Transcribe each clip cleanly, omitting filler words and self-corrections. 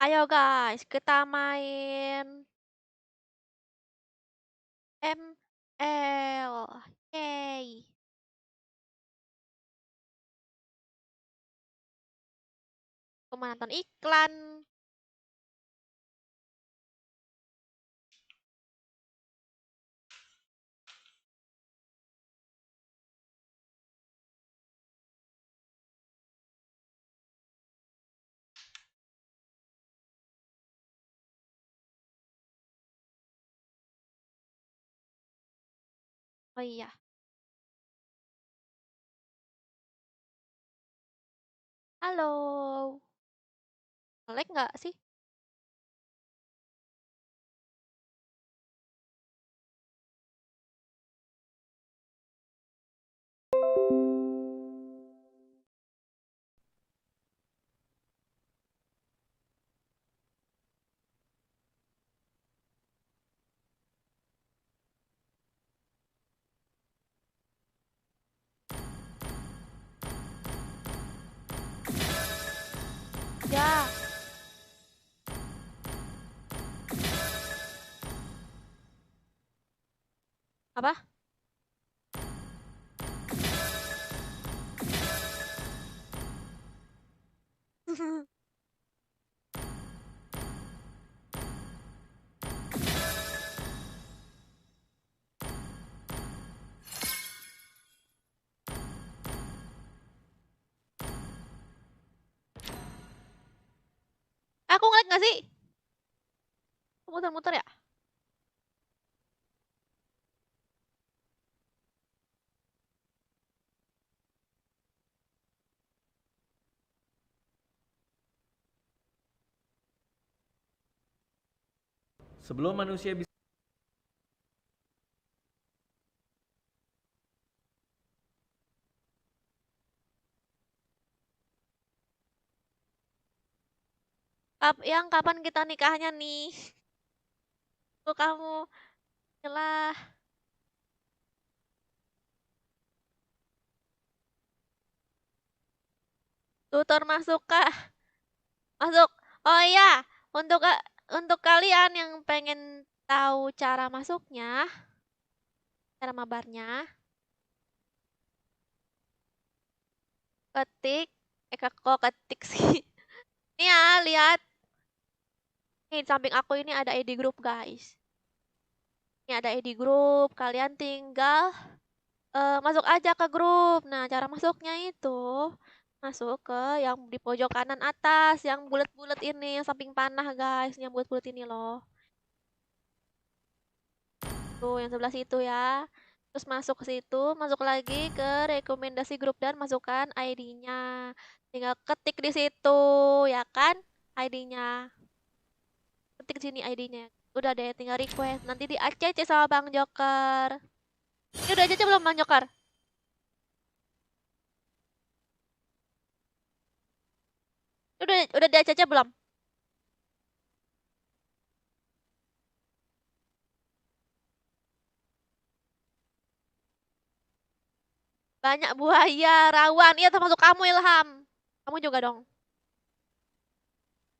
Ayo guys, kita main ML. Yeay. Aku mau nonton iklan. Oh iya. Halo. Nge-lag nggak sih? Ya. Apa? Aku nge-lag nggak sih? Muter-muter ya? Sebelum manusia bisa Yang kapan kita nikahnya nih? Tuh kamu celah. Tutor masuk kah? Masuk. Oh iya, untuk kalian yang pengen tahu cara masuknya, cara mabarnya, ketik, kok ketik sih. Nih ya, lihat. Nih, di samping aku ini ada ID group, guys. Ini ada ID group, kalian tinggal masuk aja ke grup. Nah, cara masuknya itu masuk ke yang di pojok kanan atas, yang bulat-bulat ini, yang samping panah, guys. Yang bulat-bulat ini loh. Tuh, yang sebelah situ ya. Terus masuk ke situ, masuk lagi ke rekomendasi grup dan masukkan ID-nya. Tinggal ketik di situ, ya kan? ID-nya. Ketik sini ID-nya. Udah deh, tinggal request. Nanti di ACC sama Bang Joker. Ini udah ACC belum Bang Joker? Udah di ACC belum? Banyak buaya, rawan. Iya termasuk kamu Ilham. Kamu juga dong.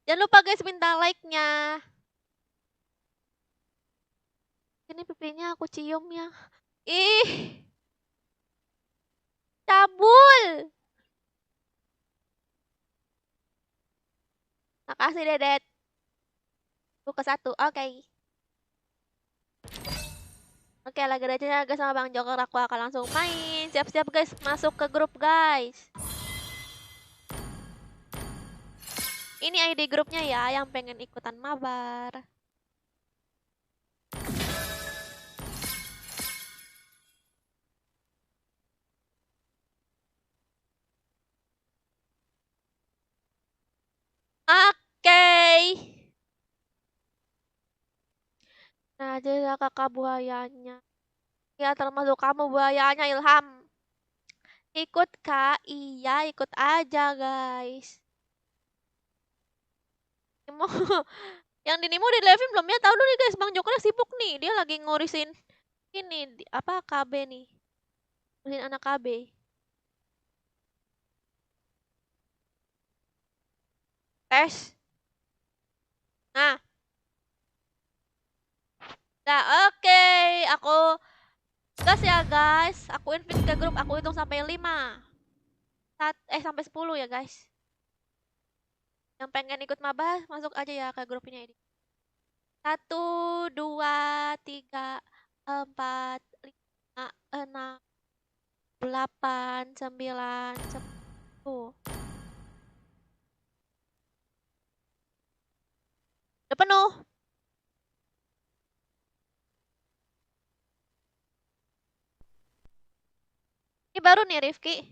Jangan lupa guys minta like-nya. Ini pipinya aku cium ya. Ih, cabul. Makasih Dedet. Buku satu, oke. Oke, lagi aja guys sama Bang Joker. Aku akan langsung main. Siap-siap guys, masuk ke grup guys. Ini ID grupnya ya, yang pengen ikutan mabar. Oke. Nah, jadi kakak buayanya. Ya, termasuk kamu buayanya Ilham. Ikut kak? Iya, ikut aja guys. Nemo, yang di Nemo di Levin belum ya? Tahu dulu nih guys, Bang Joker sibuk nih. Dia lagi ngurusin ini apa KB nih. Ngurusin anak KB. Tes. Nah, nah oke. Aku gas ya guys. Aku invite ke grup. Aku hitung sampai 5. Sampai 10 ya guys. Yang pengen ikut maba masuk aja ya ke grupnya ini. 1, 2, 3, 4, 5, 6, 8, 9, 10. Udah penuh. Ini baru nih Rifki.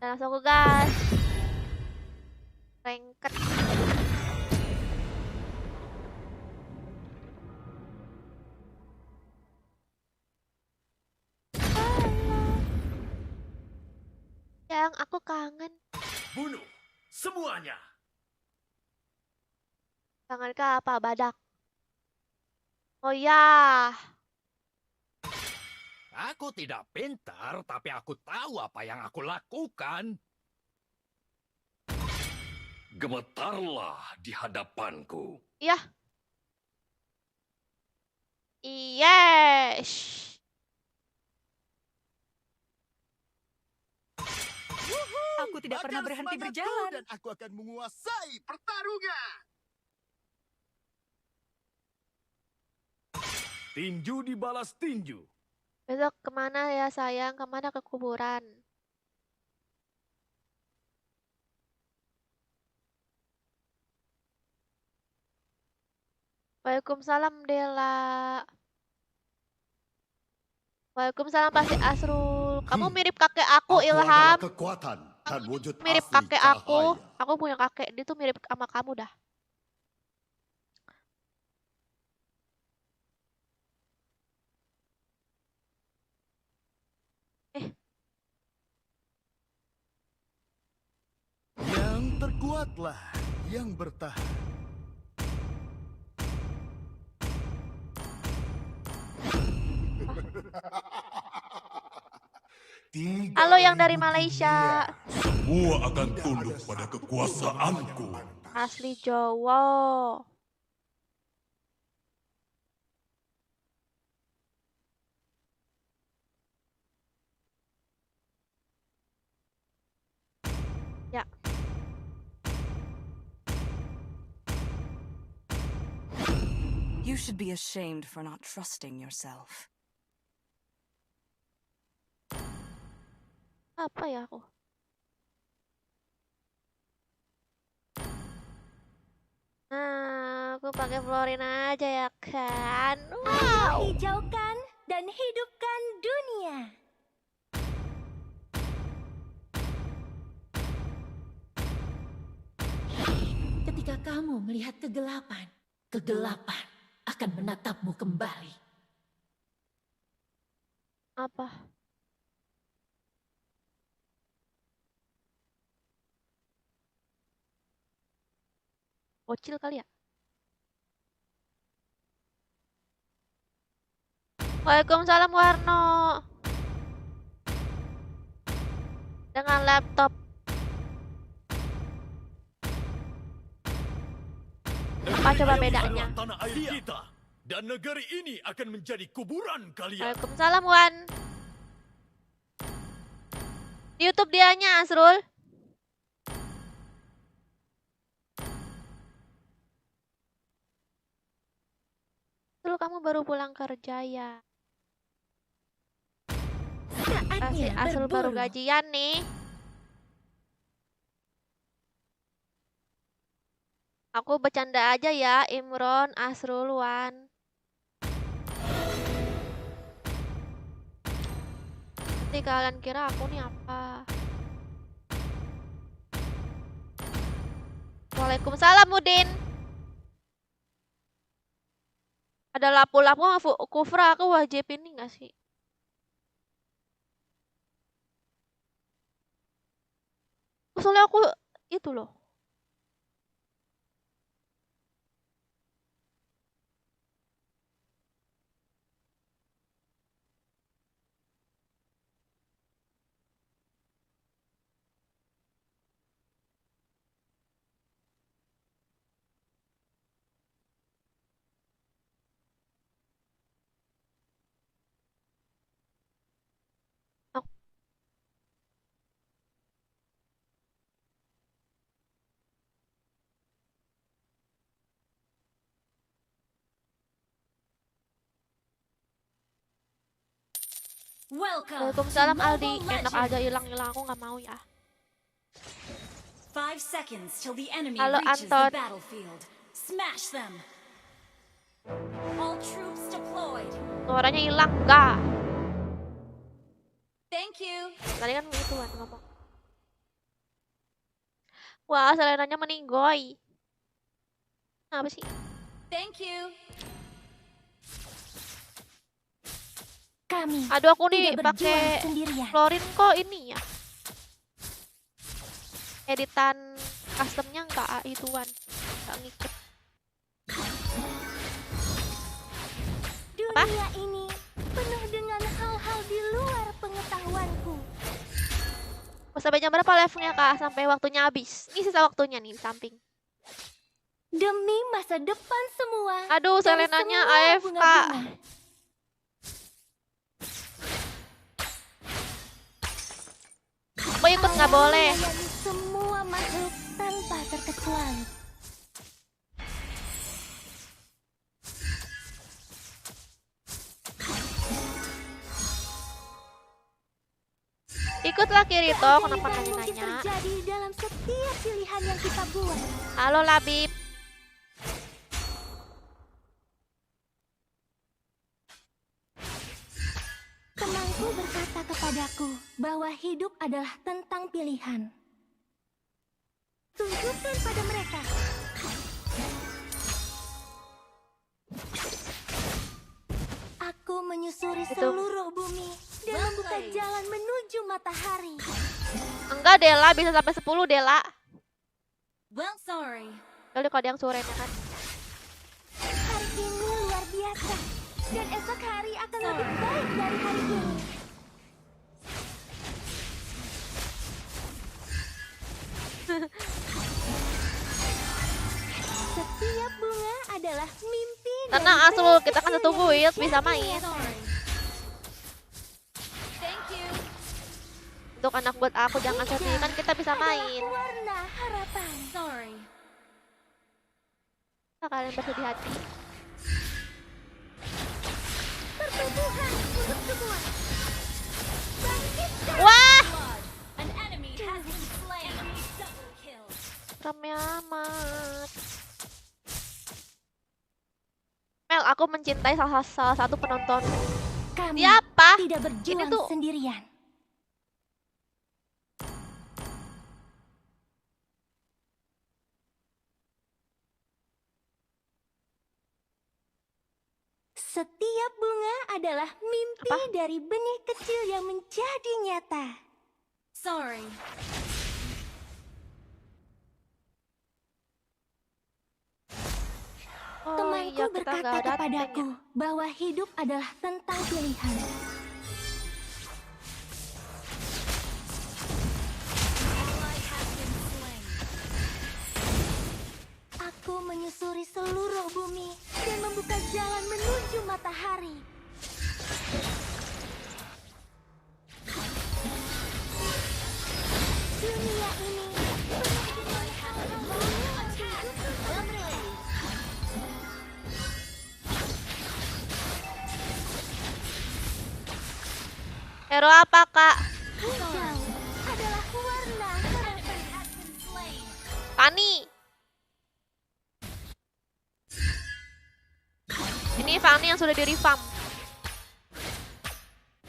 Udah langsung ke gas. Rengket. Yang aku kangen. Bunuh semuanya. Kangen ke apa? Badak. Oh ya. Aku tidak pintar, tapi aku tahu apa yang aku lakukan. Gemetarlah di hadapanku. Iya. Yes. Aku tidak pernah berhenti berjalan. Dan aku akan menguasai pertarungan. Tinju dibalas tinju. Besok kemana ya sayang? Kemana ke kuburan? Waalaikumsalam Dela. Waalaikumsalam pasti Asrul. Kamu mirip kakek aku Ilham. Kekuatan dan wujud Mirip asli kakek aku. cahaya. Aku punya kakek. Dia tuh mirip sama kamu dah. Yang terkuatlah yang bertahan. Halo yang dari Malaysia. Semua akan tunduk pada kekuasaanku. Asli Jawa. Ya. You should be ashamed for not trusting yourself. Apa ya aku? Nah, aku pakai Florina aja ya kan. Wow. Hijaukan dan hidupkan dunia. Ketika kamu melihat kegelapan, kegelapan akan menatapmu kembali. Apa? Bocil kali ya? Waalaikumsalam Warno. Dengan laptop. Apa coba bedanya? Tanah air kita dan negeri ini akan menjadi kuburan kalian. Waalaikumsalam Wan. Di YouTube dianya Asrul. Asrul kamu baru pulang kerja ya? Kasih Saatnya Asrul baru berburu. gajian nih. Aku bercanda aja ya, Imron, Asrul, Wan. Nanti kalian kira aku nih apa? Waalaikumsalam Udin. Ada lapu-lapu sama kufra, aku wajib ini gak sih? Soalnya aku itu loh. Welcome. Waalaikumsalam to Aldi. Mobile Enak Legends. aja hilang-hilang, aku nggak mau ya. 5 seconds till the enemy Halo, reaches Anton. the battlefield. Smash them. All troops deployed. Suaranya hilang enggak? Thank you. Tadi kan itu kan ngomong. Wah, Selenanya meninggoy. Apa sih? Thank you. Kami Aduh, aku nih tidak berjuang pakai sendirian. Florin kok ini ya. Editan customnya enggak ituan. Enggak ngikut. Dunia ini penuh dengan hal-hal di luar pengetahuanku. Oh, sampai jam berapa live-nya, Kak? Sampai waktunya habis. Ini sisa waktunya nih di samping. Demi masa depan semua. Aduh, dari Selenanya semua AFK. bunga-bunga. Aku ikut nggak Alam boleh. melayani semua makhluk tanpa terkecuali. Ikutlah Kirito, kenapa Keajaiban mungkin nanya-nanya? terjadi dalam setiap pilihan yang kita buat. Halo Labib. Temanku berkata kepadaku bahwa hidup adalah tentang pilihan. Tunjukkan pada mereka. Aku menyusuri seluruh bumi dan membuka jalan menuju matahari. Enggak, Dela bisa sampai 10, Dela. Well, sorry. Kali kalau ada yang sore kan. Hari ini luar biasa. Dan esok hari akan lebih baik dari hari ini. Setiap bunga adalah mimpi. Tenang dari Asul, bayi kita kan kecil satu yang build, bisa menjadi main. nyata. Thank you. Untuk anak buat aku jangan sedih, kan kita bisa Adalah main. warna harapan. Sorry. Nah, kalian bersedih hati. Pertumbuhan untuk semua. Bangkitkan. Wah, An enemy has been slain. Double kill. rame amat. Mel, aku mencintai salah satu penonton. Kami Siapa? tidak berjuang tuh. sendirian. Setiap bunga adalah mimpi Apa? dari benih kecil yang menjadi nyata. Sorry. Oh Temanku iya, kita berkata nggak ada kepadaku bahwa hidup adalah tentang pilihan. Ally has been slain. Aku menyusuri seluruh bumi dan membuka jalan menuju matahari. Dunia ini penuh dengan hal-hal yang Hero apa, Kak? hijau adalah warna harapan. Has been slain. Fanny. Ini Fanny yang sudah di-revamp.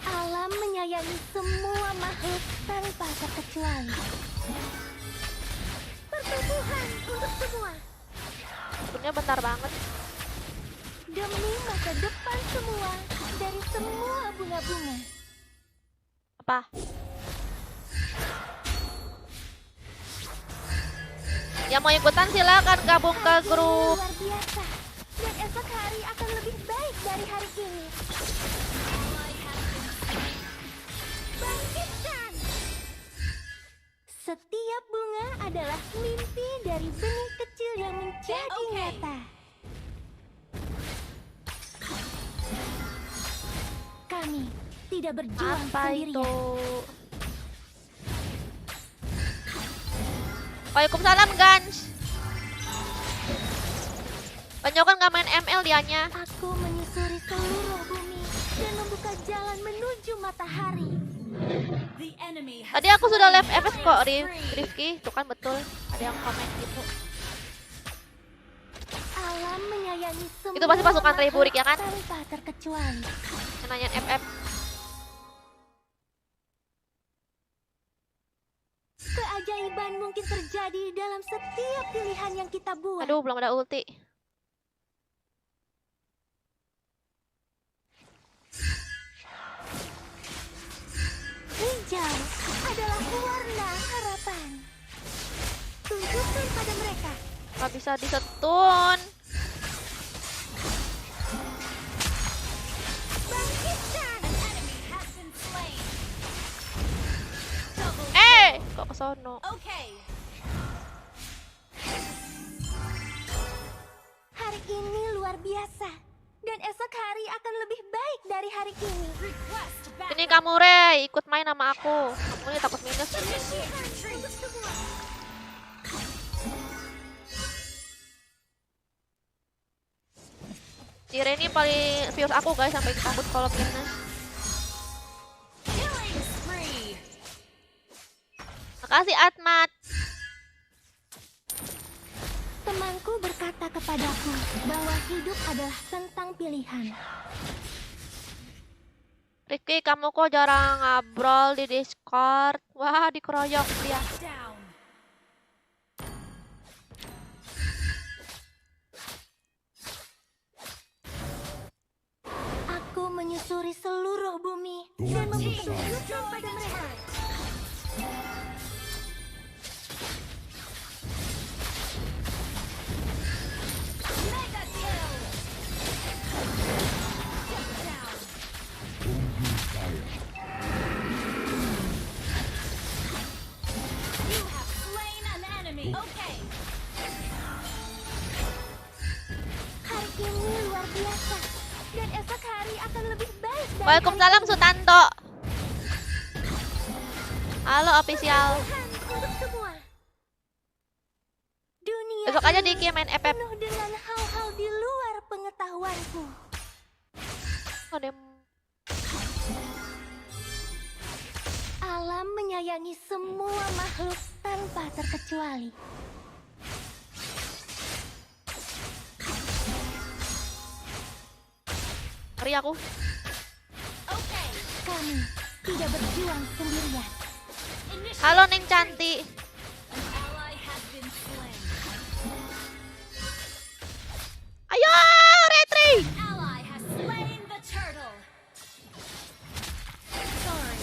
Alam menyayangi semua makhluk tanpa terkecuali. Pertumbuhan untuk semua. Sebenarnya bentar banget. Demi masa depan semua dari semua bunga-bunga. Apa? Yang mau ikutan silakan gabung ke Hari ini grup. luar biasa. Dan esok hari akan lebih baik dari hari ini. Bangkitkan! Setiap bunga adalah mimpi dari benih kecil yang menjadi Oke. nyata. Kami tidak berjuang Apa sendirian. itu? Waalaikumsalam Gans. Banyak kan gak main ML dianya. Aku menyusuri seluruh bumi dan membuka jalan menuju matahari. The enemy has Tadi aku sudah live FS kok, slain Rifki. Tuh kan betul. Ada yang komen gitu. Alam menyayangi semua Itu pasti pasukan Rey Burik ya kan? tanpa terkecuali. Yang nanyain FF. Keajaiban mungkin terjadi dalam setiap pilihan yang kita buat. Aduh, belum ada ulti. Hijau adalah warna harapan. Tunjukkan pada mereka. Gak bisa disetun. Bangkitkan. Kok ke sono? Okay. Hari ini luar biasa. Dan esok hari akan lebih baik dari hari ini. Request back. Ini kamu Rey, ikut main sama aku. Kamu ini takut minus. Untuk semua. Si Rey ini paling fierce aku guys, sampai takut kalau minus. Killing spree. Makasih Atmat. Temanku berkata kepadaku bahwa hidup adalah tentang pilihan. Rifki, kamu kok jarang ngobrol di Discord? Wah, dikeroyok dia. Down. Aku menyusuri seluruh bumi dan mempertunjukkan pada mereka. Mega kill. Get down. You have slain an enemy. Okay. Hari ini luar biasa. Dan esok hari akan lebih baik dari Waalaikumsalam hari ini. Sutanto. Halo official. Tuhan untuk semua. Dunia Besok aja ini Diki main FF. penuh dengan hal-hal di luar pengetahuanku. Oh, dem- Alam menyayangi semua makhluk tanpa terkecuali. Ngeri aku. Okay. Kami tidak berjuang sendirian. Halo Neng Cantik. An ally has been slain. Ayo, retri. Ally has slain the turtle. Sorry.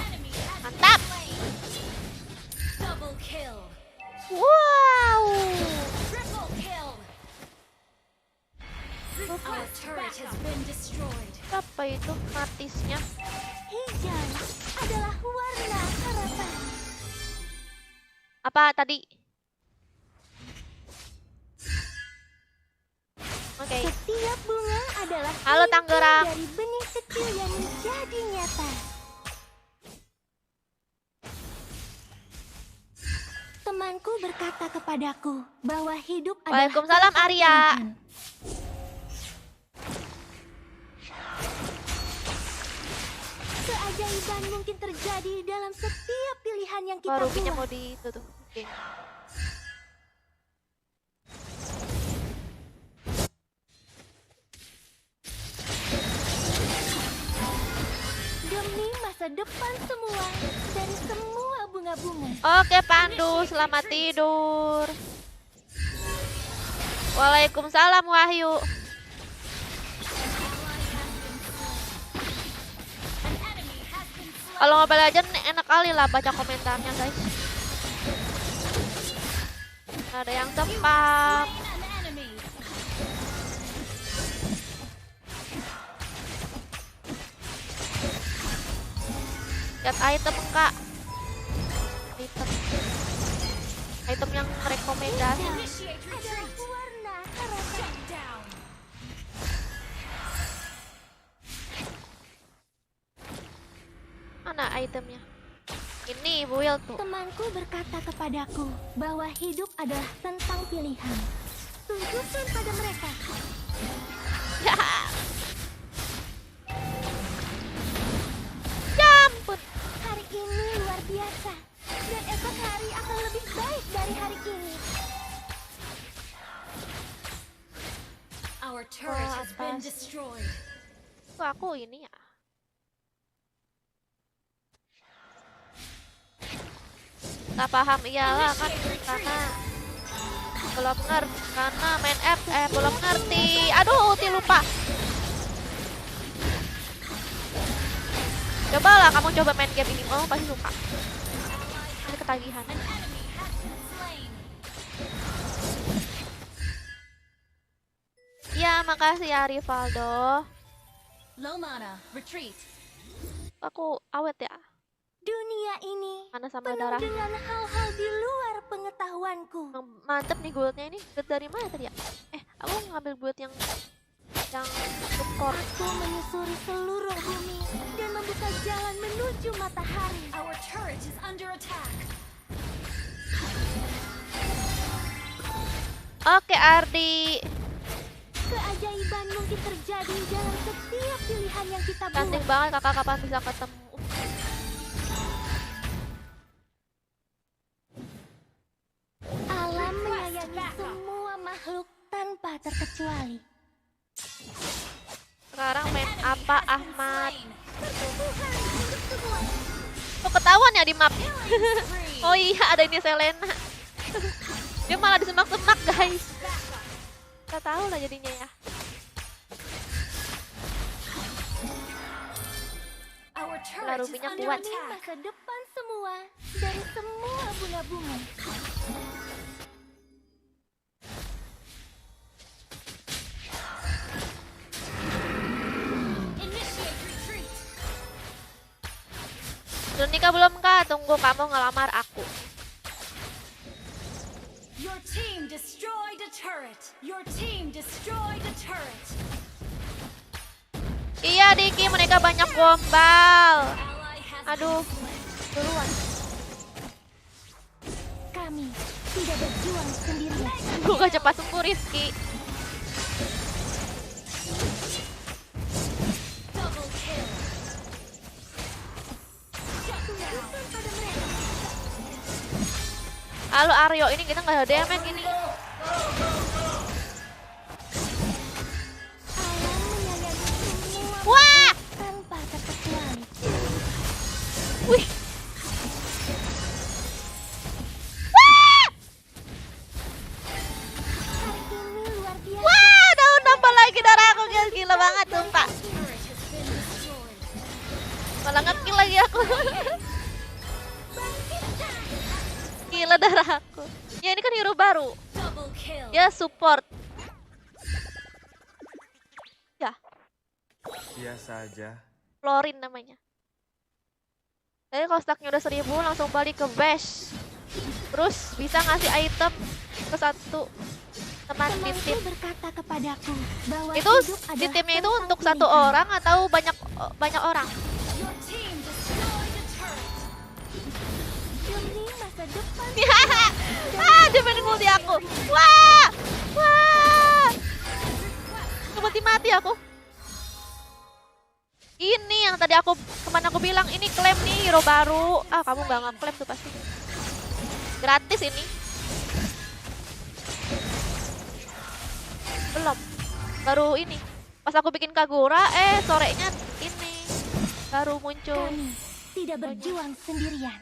Enemy has Mantap. been slain. Double kill. Wow. Triple kill. Our turret has been destroyed. Apa itu matisnya? Hijau adalah warna harapan. Apa tadi? Oke. Setiap bunga adalah Halo, mimpi Tangerang. dari benih kecil yang menjadi nyata. Temanku berkata kepadaku bahwa hidup adalah Waalaikumsalam tentang Arya. pilihan. Keajaiban mungkin terjadi dalam setiap pilihan yang kita Baru punya buat. mau ditutup. Oke. Demi masa depan semua dari semua bunga-bunga. Oke Pandu, selamat tidur. Waalaikumsalam Wahyu. An enemy has been slain. Kalau Mobile Legends enak kali lah baca komentarnya guys. Ada yang sempat. Slain an enemy. Lihat item kak. Item. Item yang rekomendasi. Initiate Adalah retreat. warna harapan. Shut down. Mana itemnya? Ini build tuh. Temanku berkata kepadaku bahwa hidup adalah tentang pilihan. Tunjukkan pada mereka. Ya ampun. Hari ini luar biasa. Dan esok hari akan lebih baik dari hari ini. Our turret has been atas. destroyed. Kok aku ini ya? Nggak paham iyalah kan karena belum ngerti karena main app belum ngerti. Aduh, ulti lupa. Cobalah kamu coba main game ini, oh pasti suka. Ini ketagihan. An enemy has been slain. Ya, makasih ya Rivaldo. Low mana, retreat. Aku awet ya. Dunia ini Mana sama penuh darah. dengan hal-hal di luar pengetahuanku. Mantep nih guildnya ini. Guild dari mana tadi ya? Aku ngambil guild yang support. Aku menyusuri seluruh bumi dan membuka jalan menuju matahari. Our turret is under attack. Oke, Ardi. Keajaiban mungkin terjadi dalam setiap pilihan yang kita Cantik buat. banget kakak, kapan bisa ketemu? Alam menyayangi semua makhluk tanpa terkecuali. Sekarang main apa Ahmad? Slain. Kok ketahuan ya di map? Spree. Oh iya, ada ini Selena. Dia malah di semak-semak guys. Kita tahu lah jadinya ya. Our Lalu turret is minyak under kuat. Ini attack. masa depan semua dari semua bunga-bunga. Initiate retreat. Belum nikah belum kak? Tunggu kamu ngelamar aku. Your team destroyed a turret. Your team destroyed a turret. Iya Diki, mereka banyak gombal. Ally has Aduh, duluan. Kami tidak berjuang sendirian. Gue gak cepat sembuh Rizky. double kill. Halo Aryo, ini kita nggak ada damage ini. Alam menyayangi semua Wah, tanpa terkecuali. wih. Wah, Hari ini luar biasa. wah, daun nambah lagi darah aku guys, gila banget sumpah. Turret has been destroyed. Malah ngekill lagi aku. Gila darah aku. Ya ini kan hero baru. Double kill. Ya support. Ya, Biasa aja. Florin namanya. Jadi kalau stacknya udah 1000 langsung balik ke base. Terus bisa ngasih item ke satu teman di Temanku tim. berkata kepadaku bahwa Itu hidup di adalah timnya itu tentang untuk satu pilihan. orang atau banyak orang? Your team destroyed a turret. Demi masa depan. Dia main ulti aku. Wah, wah. Mati aku. Ini yang tadi kemana aku bilang ini klaim nih hero baru. Ah, kamu nggak ngeklaim tuh pasti. Gratis ini. Belum. Baru ini. Pas aku bikin Kagura, sorenya ini baru muncul. Kami tidak berjuang sendirian.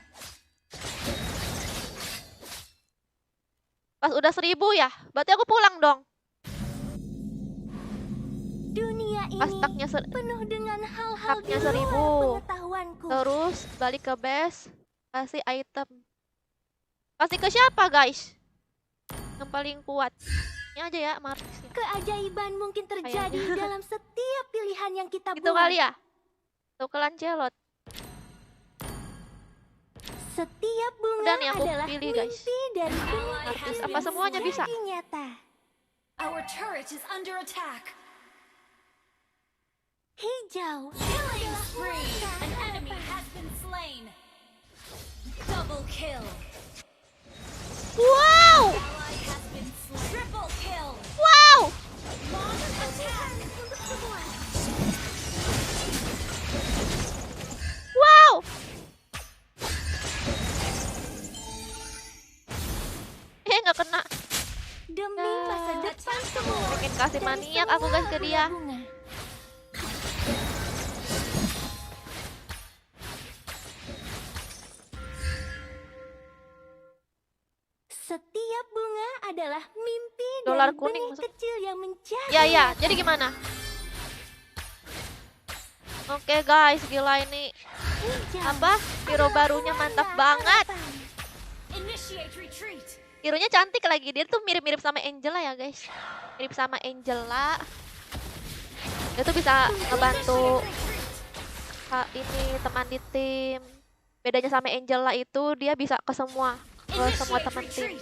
Pas udah 1000 ya, berarti aku pulang dong. Dunia Pas ini stacknya penuh dengan hal-hal di stacknya 1000. luar pengetahuanku. Terus balik ke base, kasih item. Kasih ke siapa guys? Yang paling kuat. Ini aja ya, Martis. Keajaiban mungkin terjadi dalam setiap pilihan yang kita Gitu buat. kali ya? Tuh ke Lancelot. Setiap bunga Udah nih, aku adalah pilih, mimpi guys. dari benih Martis, yang apa semuanya bisa? menjadi nyata. Our turret is under attack. Hijau. Killing spree. An enemy has been slain. Double kill. Wow! Ally has been slain. Triple kill. Wow! Launch attack. Demi masa depan semua. Pengen kasih dari maniak semua aku guys ke dia. bunga-bunga. Setiap bunga adalah mimpi Dolar dari kuning benih masuk. kecil yang menjadi Ya ya, nyata. jadi gimana? Oke guys, gila ini Hijau apa? Hero adalah barunya warna mantap banget. harapan. Initiate retreat. Hero-nya cantik lagi. Dia tuh mirip-mirip sama Angela ya guys. Mirip sama Angela. Dia tuh bisa ngebantu ini teman di tim. Bedanya sama Angela itu dia bisa ke semua teman tim.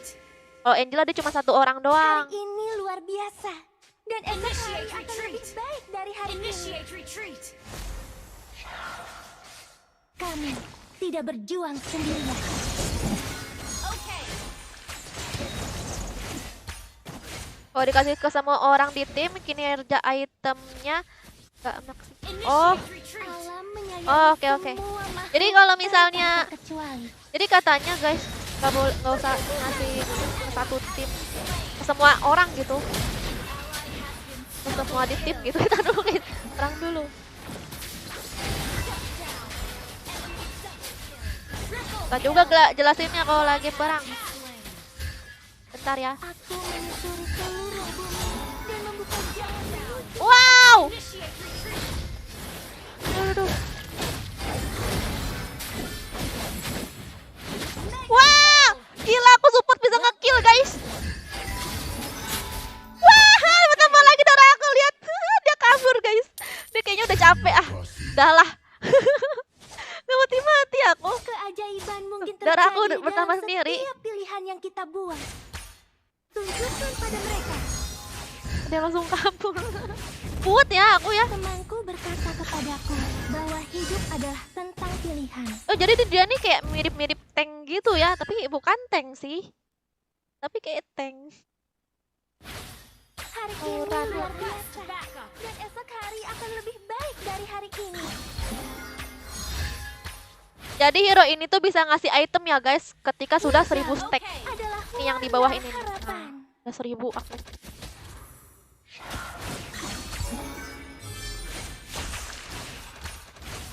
Kalau Angela dia cuma satu orang doang. Hari ini luar biasa. Dan esok hari Initiate akan lebih retreat. baik dari hari ini. Initiate retreat. Kamu tidak berjuang sendirian. Okay. Kalau dikasih ke semua orang di tim, kinerja itemnya gak maksimal. Initiate Oh, retreat. Alam menyayangi Oh, oke, oke. semua makhluk Jadi kalau tanpa misalnya- terkecuali. jadi katanya guys, nggak usah ngasih ke satu tim, ke semua orang gitu, ke semua di tim gitu. Kita dulu guys, perang dulu. Gak juga jelasinnya kalau lagi perang. Bentar ya. Aku menyusuri seluruh bumi dan membuka jalan menuju. Wow. Initiate retreat. Aduh. Wah, gila aku support bisa nge-kill guys. Wah, betapa lagi darah aku lihat. Dia kabur guys. Dia kayaknya udah capek ah. Udah lah. Gak mati-mati aku. Keajaiban mungkin terjadi Darah aku udah bertambah dalam sendiri. setiap pilihan yang kita buat. Tunjukkan pada mereka. Dia langsung kabur. Kuat ya aku ya. Temanku berkata kepadaku bahwa hidup adalah tentang pilihan. Oh jadi dia nih kayak mirip-mirip tank gitu ya. Tapi bukan tank sih. Tapi kayak tank. Hari ini Orang luar Request biasa. backup. Dan esok hari akan lebih baik dari hari ini. Jadi hero ini tuh bisa ngasih item ya guys. Ketika sudah 1000 stack. Okay. Adalah Ini yang di bawah warna ini nih. harapan. Nah, udah 1000 aku.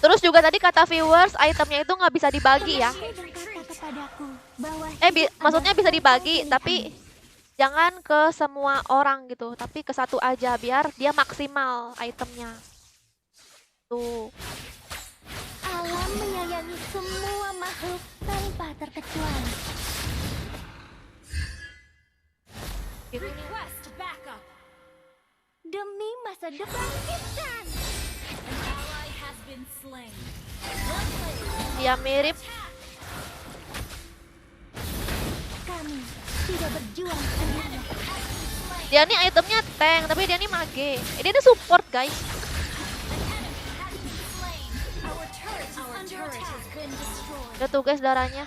Terus juga tadi kata viewers itemnya itu nggak bisa dibagi ya. Temanku berkata kepadaku bahwa Maksudnya hidup bisa adalah dibagi tentang tapi pilihan. jangan ke semua orang gitu. Tapi ke satu aja biar dia maksimal itemnya. Tuh. Alam menyayangi semua makhluk tanpa terkecuali. Gitu nih. Request backup. Demi masa depan kita. An ally has been slain. Dia mirip. Kami tidak berjuang sendirian. Dia nih itemnya tank tapi dia nih mage. Dia nih support guys. Our turret has been destroyed. Udah tuh guys darahnya.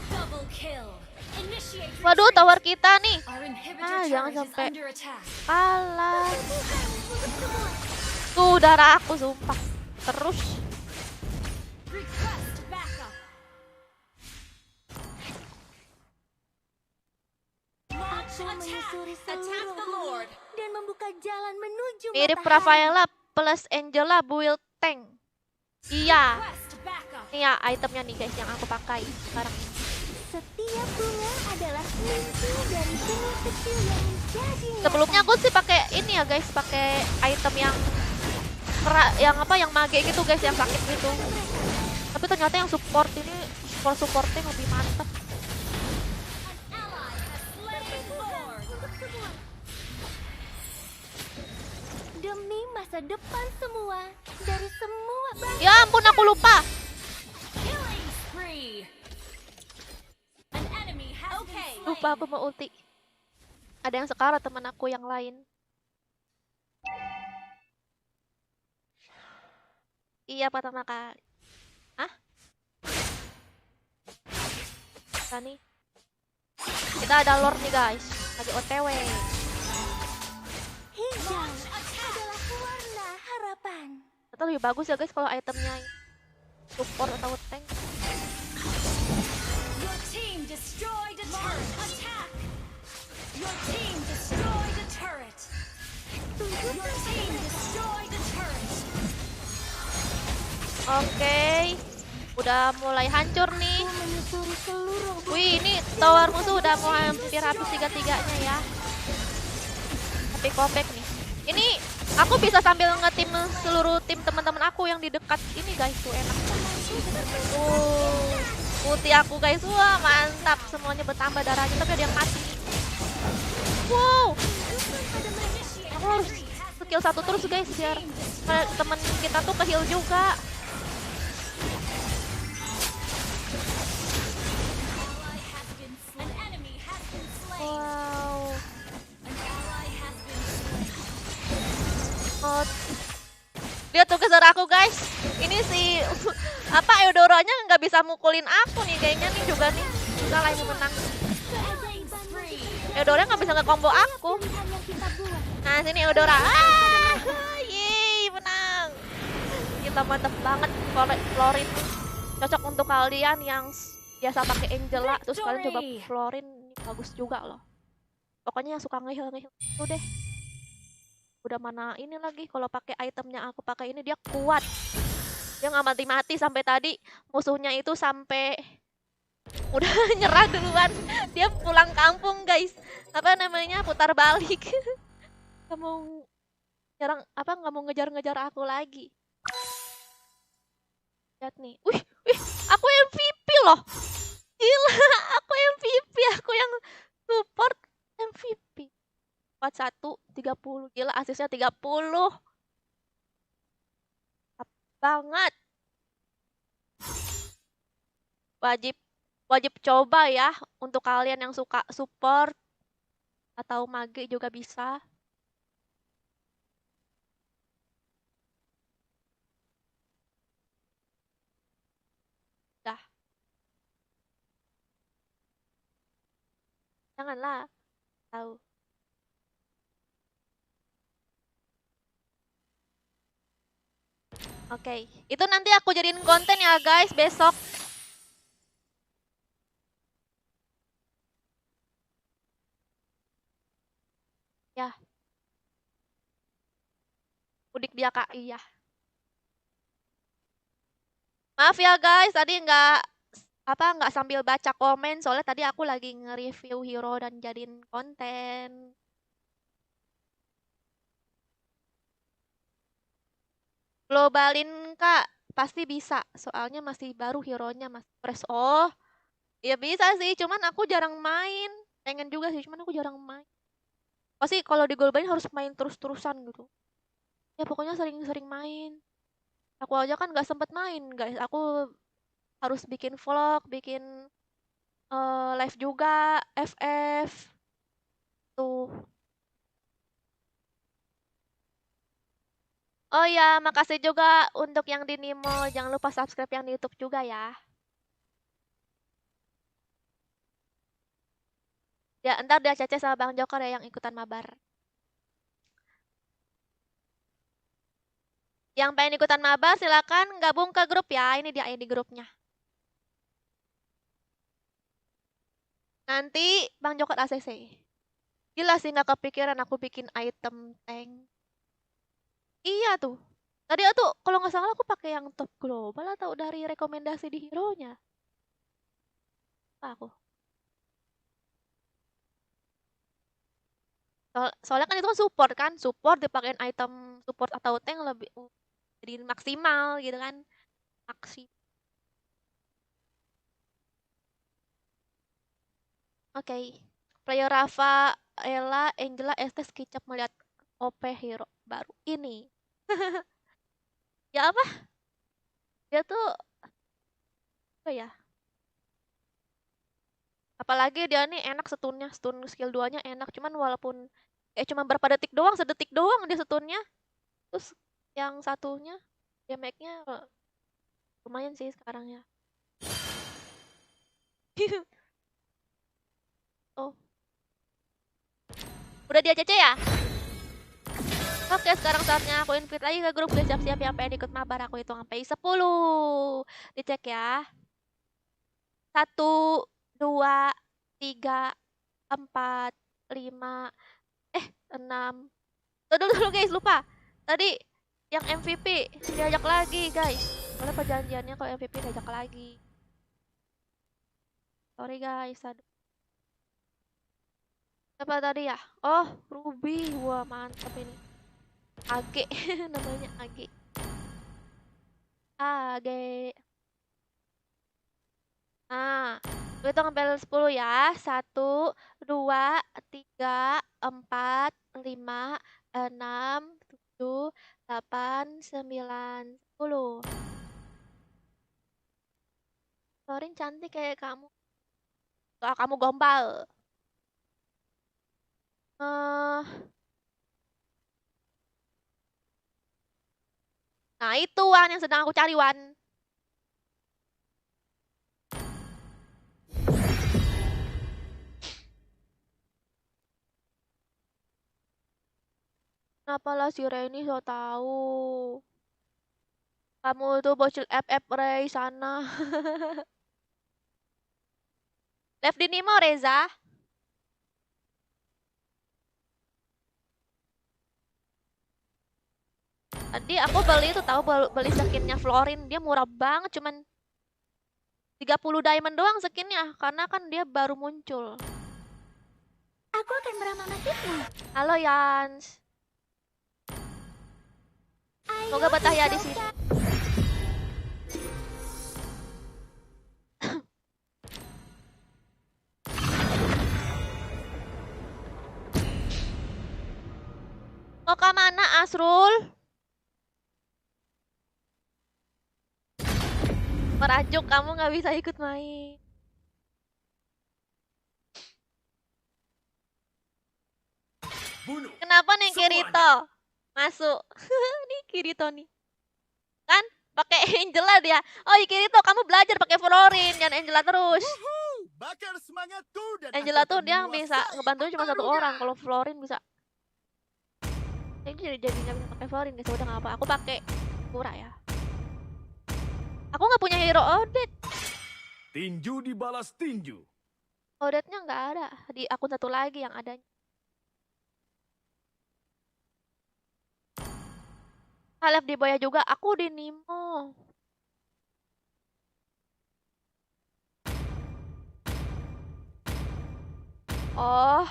Double kill. Initiate Waduh retreat. tower kita nih. Our inhibitor Ah, jangan turret is sampai under attack. kalah. Tuh darah aku sumpah. Terus. Request backup. Aku menyusuri seluruh bumi dan membuka jalan menuju Mirip matahari. Rafaela plus Angela build tank. Iya. Request backup. Ini ya itemnya nih guys yang aku pakai sekarang ini. Setiap bunga adalah mimpi dari benih kecil yang menjadi nyata. Sebelumnya aku sih pakai ini ya guys, pakai item yang yang mage gitu guys, yang sakit gitu. Tapi ternyata yang support ini supportnya lebih mantap. Ally has slain Lord. Untuk semua. Demi masa depan semua dari semua bangsa. Ya ampun aku lupa. Killing spree. An enemy has been slain. Lupa aku mau ulti. Ada yang sekarat teman aku yang lain. Iya pertama kali. Hah? Kita nih. Kita ada lord nih guys. Lagi OTW. Hijau adalah warna harapan. Atau lebih bagus ya guys kalau itemnya support atau tank. Your team destroyed a turret. Attack. Your team Oke. Udah mulai hancur nih. Aku menyusuri seluruh Wih, ini tower musuh udah mau hampir habis tiga-tiganya ya. Tapi comeback nih. Ini aku bisa sambil ngetim seluruh tim teman-teman aku yang di dekat ini guys, tuh enak banget. Ulti aku guys, wah mantap, semuanya bertambah darahnya tapi ada yang mati. Wow, aku harus skill 1 terus guys biar temen kita tuh ke-heal juga. An enemy has been slain. Wow. An ally has been slain. Oh, lihat tuh keser aku guys. Ini si apa Eudoranya nggak bisa mukulin aku nih kayaknya nih juga nih. Enggak lah yang menang. Killing spree. Eudora nggak bisa nge-combo aku. pilihan yang kita buat. Nah sini Eudora. Ah, yeay menang. Kita mantep banget Florin. Cocok untuk kalian yang biasa pakai Angela terus kalian coba Victory. Florin, ini bagus juga loh. Pokoknya yang suka nge-heal itu deh. Udah mana ini lagi kalau pakai itemnya aku pakai ini dia kuat. Dia nggak mati-mati sampai tadi musuhnya itu sampai udah nyerah duluan. Dia pulang kampung guys. Apa namanya putar balik. Gak mau nyerang apa nggak mau ngejar-ngejar aku lagi. Lihat nih. Wih, aku MVP loh. Gila, aku MVP, aku yang support MVP. 41 30. Gila asisnya 30. Mantap banget. Wajib coba ya untuk kalian yang suka support atau mage juga bisa. Dah. Janganlah tahu. Oke, itu nanti aku jadiin konten ya guys besok. Ya. Udik dia Kak, iya. Maaf ya guys, tadi nggak sambil baca komen soalnya tadi aku lagi nge-review hero dan jadiin konten. Globalin Kak, pasti bisa. Soalnya masih baru hero-nya masih fresh. Oh, ya bisa sih, cuman aku jarang main. Pengen juga sih, cuman aku jarang main. Pasti kalau di globalin harus main terus-terusan gitu. Ya pokoknya sering-sering main. Aku aja kan nggak sempet main guys. Aku harus bikin vlog, bikin live juga, FF. Tuh. Oh ya, makasih juga untuk yang di Nimo. Jangan lupa subscribe yang di YouTube juga ya. Ya, ntar dia Cece sama Bang Joker ya yang ikutan mabar. Yang pengen ikutan mabar silakan gabung ke grup ya. Ini dia ID grupnya. Nanti Bang Joker ACC. Gila sih nggak kepikiran aku bikin item tank. Iya tuh. Tadi tuh kalau nggak salah aku pakai yang top global atau dari rekomendasi di hero-nya. Apa aku? Soalnya kan itu kan support dipakein item support atau tank lebih jadi maksimal gitu kan. Oke. Player Rafa, Ella, Angela, Estes, Kicap melihat OP hero baru ini. Ya apa? Dia tuh apa ya? Apalagi dia nih enak stunnya, stun skill 2-nya enak. Cuman walaupun cuma berapa detik doang, sedetik doang dia stunnya. Terus yang satunya damage-nya lumayan sih sekarang ya. Oh. Udah dia CC ya? Oke, sekarang saatnya aku invite lagi ke grup. Udah siap-siap yang pengen ikut mabar. Aku hitung sampai 10. Dicek ya. 1, 2, 3, 4, 5, 6. Tunggu dulu guys, lupa. Tadi yang MVP diajak lagi guys. Soalnya perjanjiannya kalau MVP diajak lagi. Sorry guys, aduh. Apa tadi ya? Oh, Ruby. Wah, mantap ini. Age namanya Age. Age. Nah, hitung sampai 10 ya. 1, 2, 3, 4, 5, 6, 7, 8, 9, 10. Florin cantik kayak kamu. Soal kamu gombal. Nah, itu Wan yang sedang aku cari, Wan. Kenapa lah si Reni so tahu? Kamu tuh bocil FF Ray sana. Left di Nemo, Reza. Tadi aku beli itu tahu beli skinnya Florin, dia murah banget, cuman 30 diamond doang skinnya, karena kan dia baru muncul. Aku akan meramah nasibmu. Halo Yans. Semoga betah ya di sini. Mau ke mana Asrul? Merajuk, kamu nggak bisa ikut main. Bunuh. Kenapa nih Semuanya. Kirito? Masuk. Nih Kirito nih. Kan pakai Angela dia. Oh, iya Kirito, kamu belajar pakai Florin, jangan Angela terus. Bakar semangatku dan Angela aku tuh akan dia bisa menguasai ngebantu cuma satu pertarungan. orang. Kalau Florin bisa. Ini jadi nggak bisa pakai Florin guys. Udah nggak apa. Aku pakai Kura ya. Aku nggak punya hero Odette. Tinju dibalas tinju. Odette-nya nggak ada. Di akun satu lagi yang adanya. Halef di Boya juga. Aku di Nemo. Oh,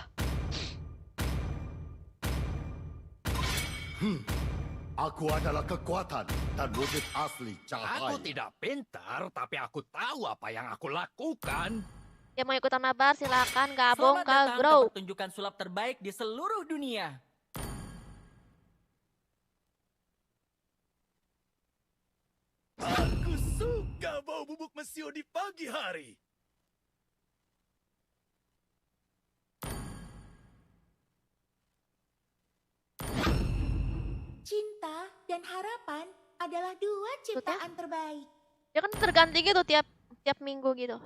Aku adalah kekuatan dan wujud asli cahaya. Aku tidak pintar, tapi aku tahu apa yang aku lakukan. yang mau ikutan mabar silakan gabung Selamat ke datang Grow. ke pertunjukan sulap terbaik di seluruh dunia. Aku suka bau bubuk mesio di pagi hari. Cinta dan harapan adalah dua ciptaan terbaik. Dia kan terganti gitu tiap tiap minggu gitu.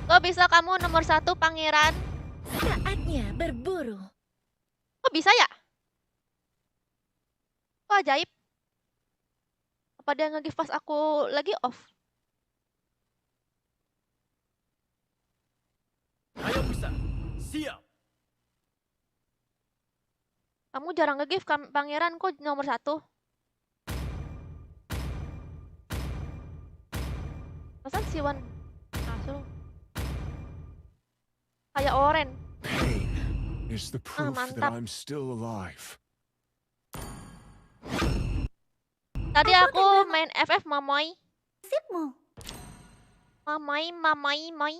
Kok bisa kamu nomor 1 pangeran? Saatnya berburu. Kok bisa ya? Kok ajaib? Apa dia nge-give pas aku lagi off? Hayabusa, siap. Kamu jarang nge-give pangeran kok nomor 1? Masa si Wan masuk? Kayak Oren. Pain is the proof that mantap. I'm still alive. Tadi aku main FF Mamoy. Nasibmu. Mamoy.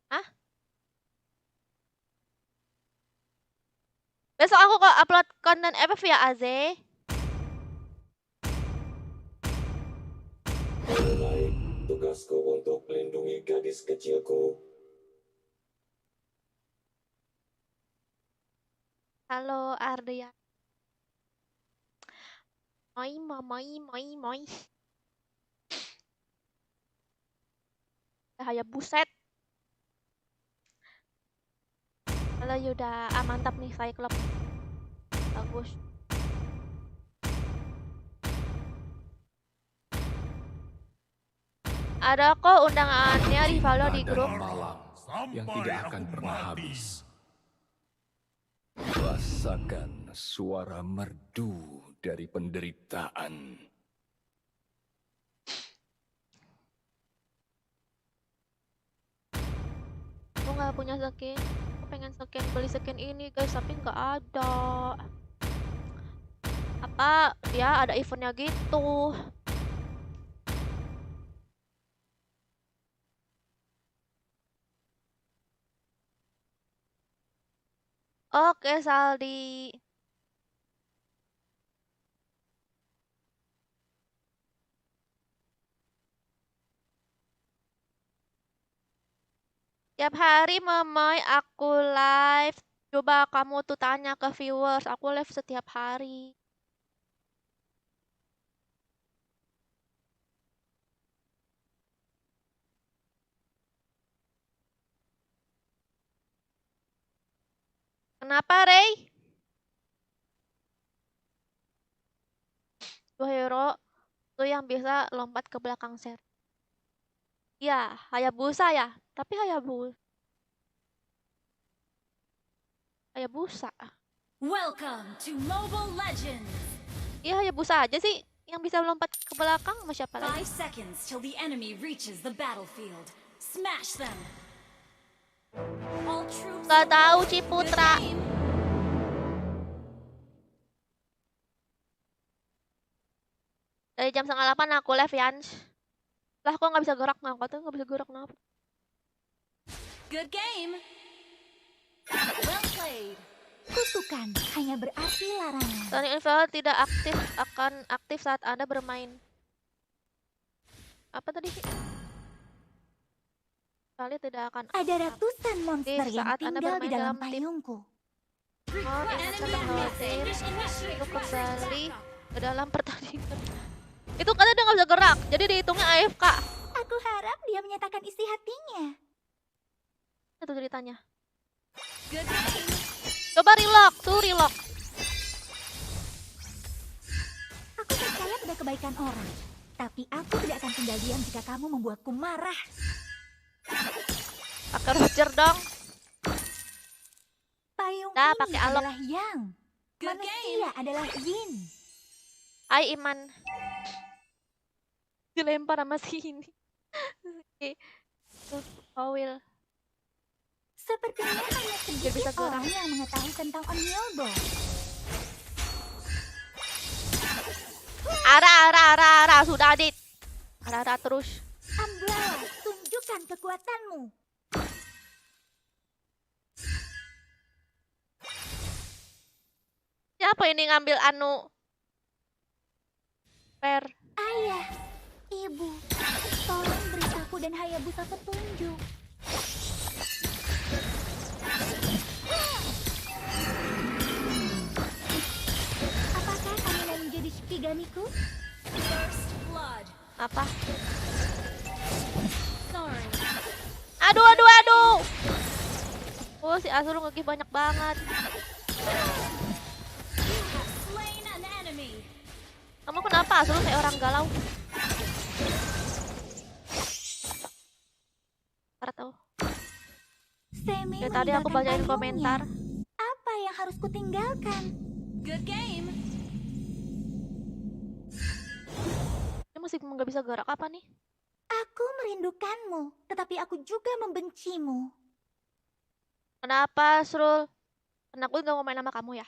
Hah? Besok aku kok upload konten FF ya, Aze. Tugasku untuk melindungi gadis kecilku. Halo, Ardia. Moi. Bahaya buset. Halo Yuda. Ah, mantap nih Cyclops. Bagus. Ada kok undangannya di follow di grup. Malam yang tidak akan pernah habis. Rasakan suara merdu dari penderitaan. Aku nggak punya skin. Aku pengen skin, beli skin ini guys, tapi nggak ada. Apa dia ada eventnya gitu? Oke, Saldi. Tiap hari Memoy aku live. Coba kamu tuh tanya ke viewers, aku live setiap hari. Kenapa, Rey? Tuh hero tuh yang bisa lompat ke belakang set. Ya, Hayabusa ya. Tapi Hayabusa. Welcome to Mobile Legends. Iya, Hayabusa aja sih yang bisa lompat ke belakang, sama siapa 5 lagi? seconds till the enemy reaches the battlefield. Smash them. All troops. Gak tahu Good Ciputra. game. Dari jam 7:30 aku live, Yans. Lah kok nggak bisa gerak? Nah, katanya nggak bisa gerak, kenapa? Good game. Well played. Kutukan hanya berarti larangan. Tony Invalid tidak akan aktif saat Anda bermain. Apa tadi? Kali tidak akan Ada ratusan monster yang saat Anda tinggal di bermain dalam dalam tim. payungku. Oh, ingatkan khawatir untuk kembali ke dalam pertandingan. Itu katanya dia nggak bisa gerak, jadi dihitungnya AFK. Aku harap dia menyatakan isi hatinya. Itu ceritanya. Good game. Coba relock, tuh relock. Aku percaya pada kebaikan orang. Tapi aku tidak akan tinggal diam jika kamu membuatku marah. Pakai Roger dong. Payung Dah, ini pakai alok. adalah Yang. Good Manusia adalah Yin. Hai Iman. Dilempar sama si ini. Oke. Will. Sepertinya hanya Biar bisa sedikit gerak. orang yang mengetahui tentang Onyilbo. Ara, sudah Adit. Ara terus. Umbrella, tunjukkan kekuatanmu. Siapa ini ngambil anu? Per. Ayah, ibu, tolong beri aku dan Hayabusa petunjuk. Apakah kamu mau menjadi Shikigamiku? First blood. Apa? Sorry. Aduh. Oh, si Azul nge-give banyak banget. You have slain an enemy. Kamu kenapa Azul kayak orang galau? Tahu. Semi Ya, tadi aku meninggalkan bacain payungnya. komentar. Apa yang harus kutinggalkan? Good game. Dia masih nggak bisa gerak apa nih? Aku merindukanmu, tetapi aku juga membencimu. Kenapa, Srul? Karena aku nggak mau main sama kamu ya?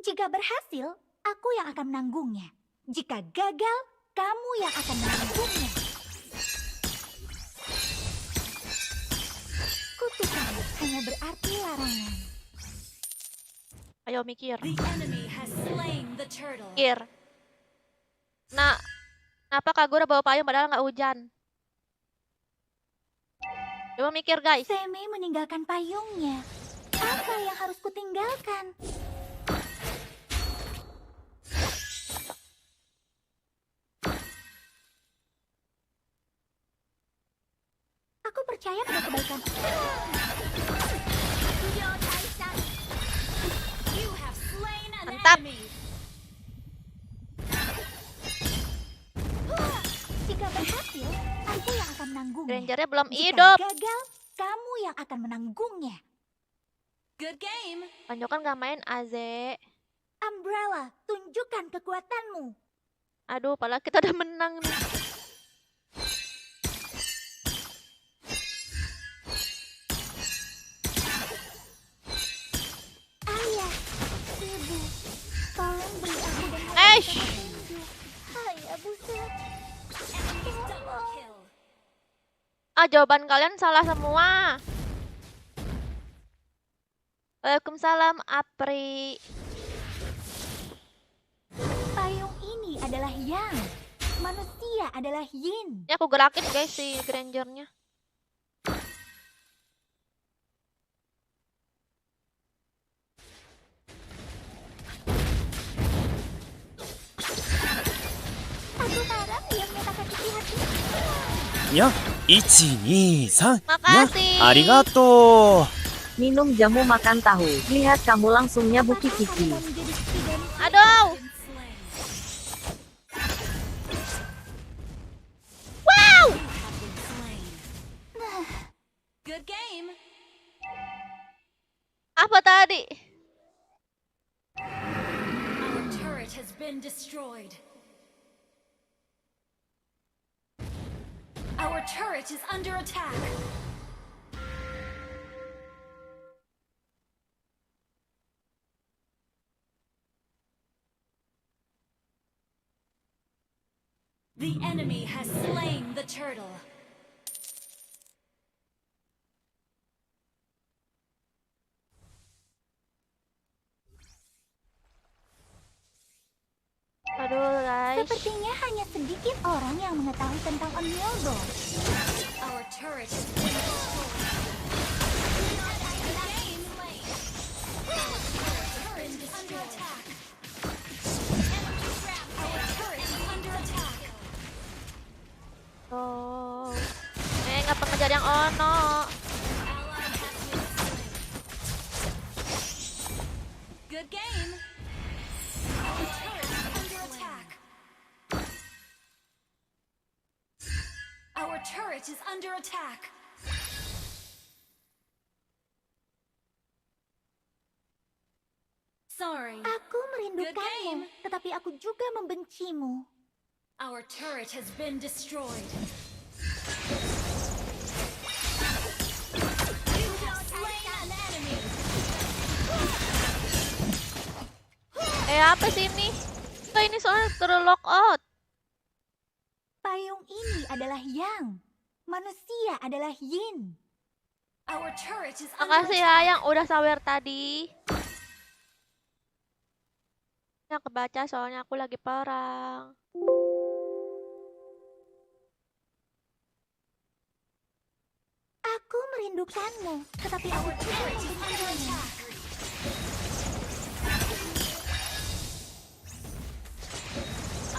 Jika berhasil, aku yang akan menanggungnya. Jika gagal, kamu yang akan menanggungnya. Kutukan hanya berarti larangan. Ayo mikir. The enemy has slain the turtle. Mikir. Nah, kenapa Kagura bawa payung padahal nggak hujan? Coba mikir, guys. Semi meninggalkan payungnya. Apa yang harus kutinggalkan? Aku percaya pada kebaikan. You have slain an Mantap. enemy. Grangernya belum Jika hidup. gagal, kamu yang akan menanggungnya. Good game. Panjokan gak main Aze. Umbrella, tunjukkan kekuatanmu. Aduh, padahal kita udah menang nih. Ayah, ibu, tolong beri aku dan Eish. petunjuk. Ayah, buset. Double kill. Jawaban kalian salah semua. Waalaikumsalam, Apri. Payung ini adalah Yang. Manusia adalah Yin. Ini aku gerakin guys si Grangernya. Aku harap dia menyatakan isi hatinya. Ya, 1, 2, 3. Makasih. Ya, arigato. Minum jamu makan tahu. Lihat kamu langsung nyabuki Apakah kiki. kamu mau menjadi Kigami? Aduh. Wow. Good game. Apa tadi? Our turret has been destroyed. Our turret is under attack. The enemy has slain the turtle. Aduh guys. Sepertinya hanya sedikit orang yang mengetahui tentang Onmyodo. Our turret has been destroyed. Turret is under attack. Our turret is under attack. Oh. Ngapa ngejar yang ono? Ally has been slain. Good game. Our turret is under attack. Our turret is under attack. Sorry. Aku merindukanmu, game. tetapi aku juga membencimu. Our turret has been destroyed. You have slain an enemy. Apa sih ini? Kok ini soalnya terlock out. Payung ini adalah Yang. Manusia adalah Yin. Our turret is under Makasih attack. ya yang udah sawer tadi. Yang kebaca soalnya aku lagi perang. Aku merindukanmu, tetapi aku juga Turret is under membencimu. attack.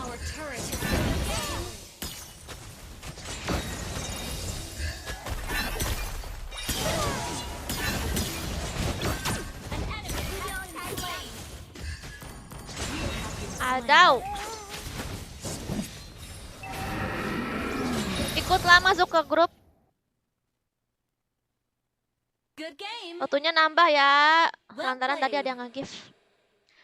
Our turret has been destroyed. An enemy has been slain. Adaw. Ikutlah masuk ke grup. Good game. Waktunya nambah ya. Lantaran tadi ada yang nge-gift.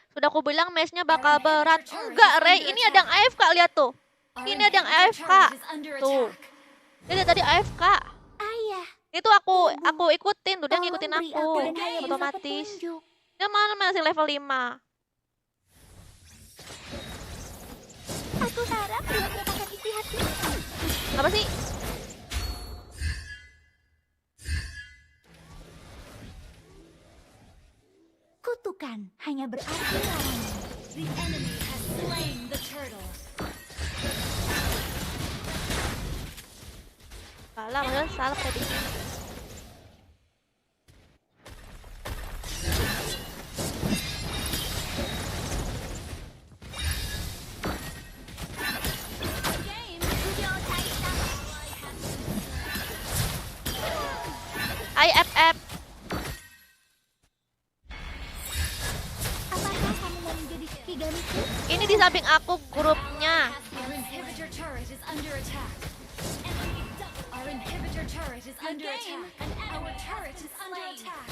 Sudah aku bilang match-nya bakal berat. Enggak, Rey. Ini ada yang AFK, lihat tuh. Ini ada yang AFK. Tuh. Dia tadi AFK. Ayah, Itu aku ikutin tuh, dia tolong ngikutin beri aku. aku dan Ayah Otomatis. petunjuk. Dia mana masih level 5. Aku harap dia menyatakan isi hatinya. Apa sih? Kutukan hanya berarti larangan. The enemy has slain the turtle. Salah, maksudnya salah prediksi. Game. IFF. Apakah kamu mau menjadi Kiganiku? Ini di samping aku grupnya. Our inhibitor turret is under attack. Our Our inhibitor turret is under attack. Our turret is under attack.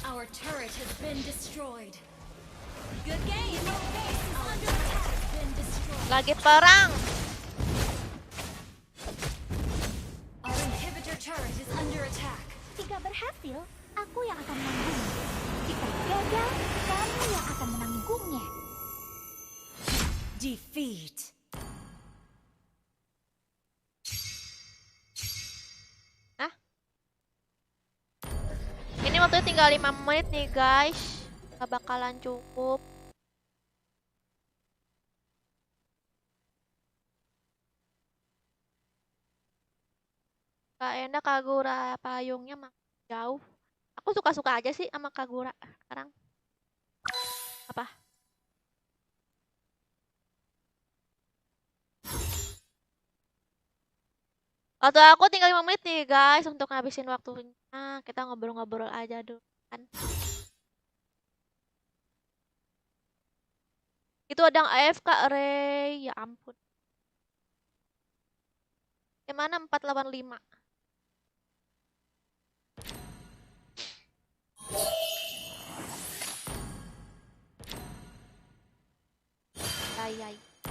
Our turret has been destroyed. Good game. Our base is under attack. Been destroyed. Lagi perang. Our inhibitor turret is under attack. Jika berhasil, aku yang akan menanggung. Jika gagal, kamu yang akan menanggungnya. Defeat. Ini waktunya tinggal 5 menit nih guys. Gak bakalan cukup. Kak Enda Kagura payungnya makin jauh. Aku suka-suka aja sih sama Kagura sekarang. Apa? Waktu aku tinggal 5 menit nih guys untuk ngabisin waktunya. Kita ngobrol-ngobrol aja dulu kan. Itu ada yang AFK Ray, ya ampun. Gimana 485?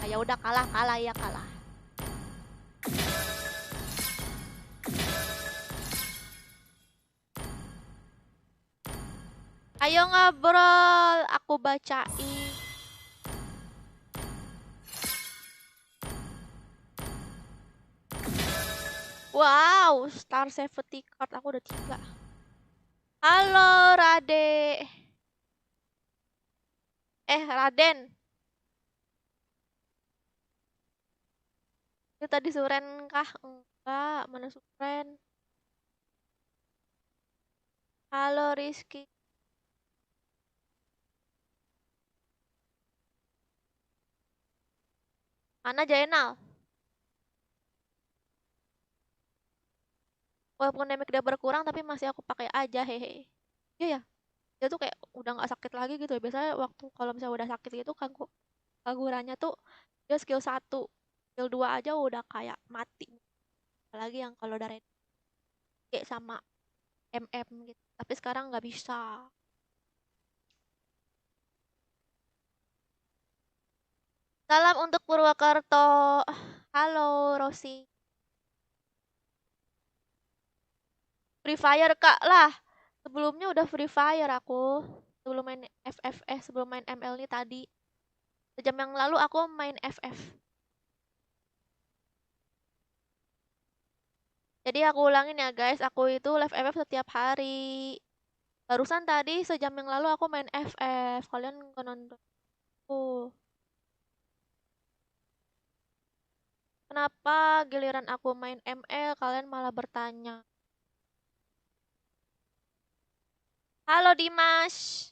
Ya udah kalah ya kalah. Ayo ngobrol, aku bacain. Wow, Star Safety Card aku udah 3. Halo Rade. Raden. Itu tadi Suren kah? Enggak, mana Suren? Halo Rizky. Mana Jainal? Walaupun damage dia berkurang tapi masih aku pakai aja hehe. Iya ya. Dia tuh kayak udah nggak sakit lagi gitu ya. Biasanya waktu kalau misalnya udah sakit gitu Kaguranya tuh dia skill 1, skill 2 aja udah kayak mati. Apalagi yang kalau udah kayak sama MM gitu. Tapi sekarang nggak bisa. Salam untuk Purwakarta. Halo Rosi. Free Fire kak lah. Sebelumnya udah Free Fire aku. Sebelum main FF, sebelum main ML nih tadi. Sejam yang lalu aku main FF. Jadi aku ulangin ya guys, aku itu live FF setiap hari. Barusan tadi sejam yang lalu aku main FF. Kalian nggak nonton? Kenapa giliran aku main ML kalian malah bertanya? Halo Dimas.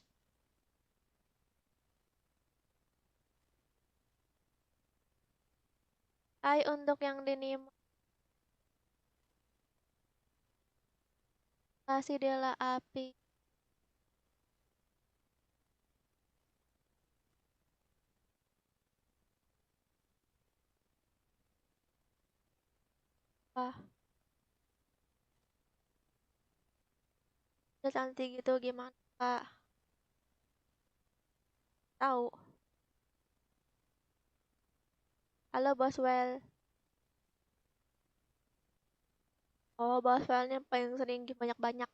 Hai untuk yang dinim. Kasih Dela Api. Wah. Udah cantik gitu gimana kak? Tahu. Halo Boswell. Oh Boswellnya paling sering banyak-banyak.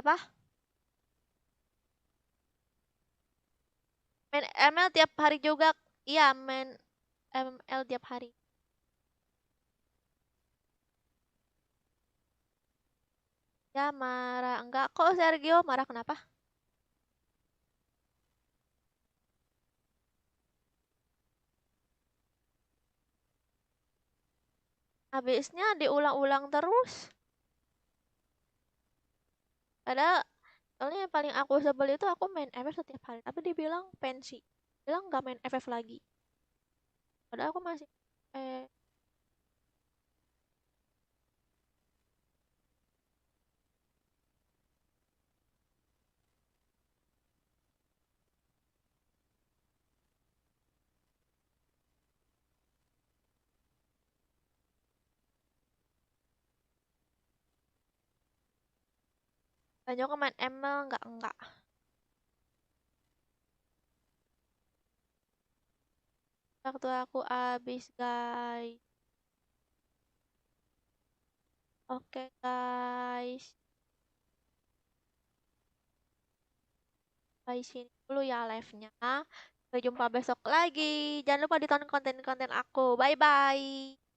Apa? Main ML tiap hari juga. Iya main ML tiap hari. Ya marah. Enggak kok Sergio. Marah kenapa? Habisnya diulang-ulang terus. Padahal soalnya yang paling aku sebel itu aku main FF setiap hari. Tapi dibilang pensi. Bilang nggak main FF lagi. Padahal aku masih Banyak main ML enggak. Waktu aku habis, guys. Oke, guys. Sampai sini dulu ya live-nya. Sampai jumpa besok lagi. Jangan lupa ditonton konten-konten aku. Bye-bye.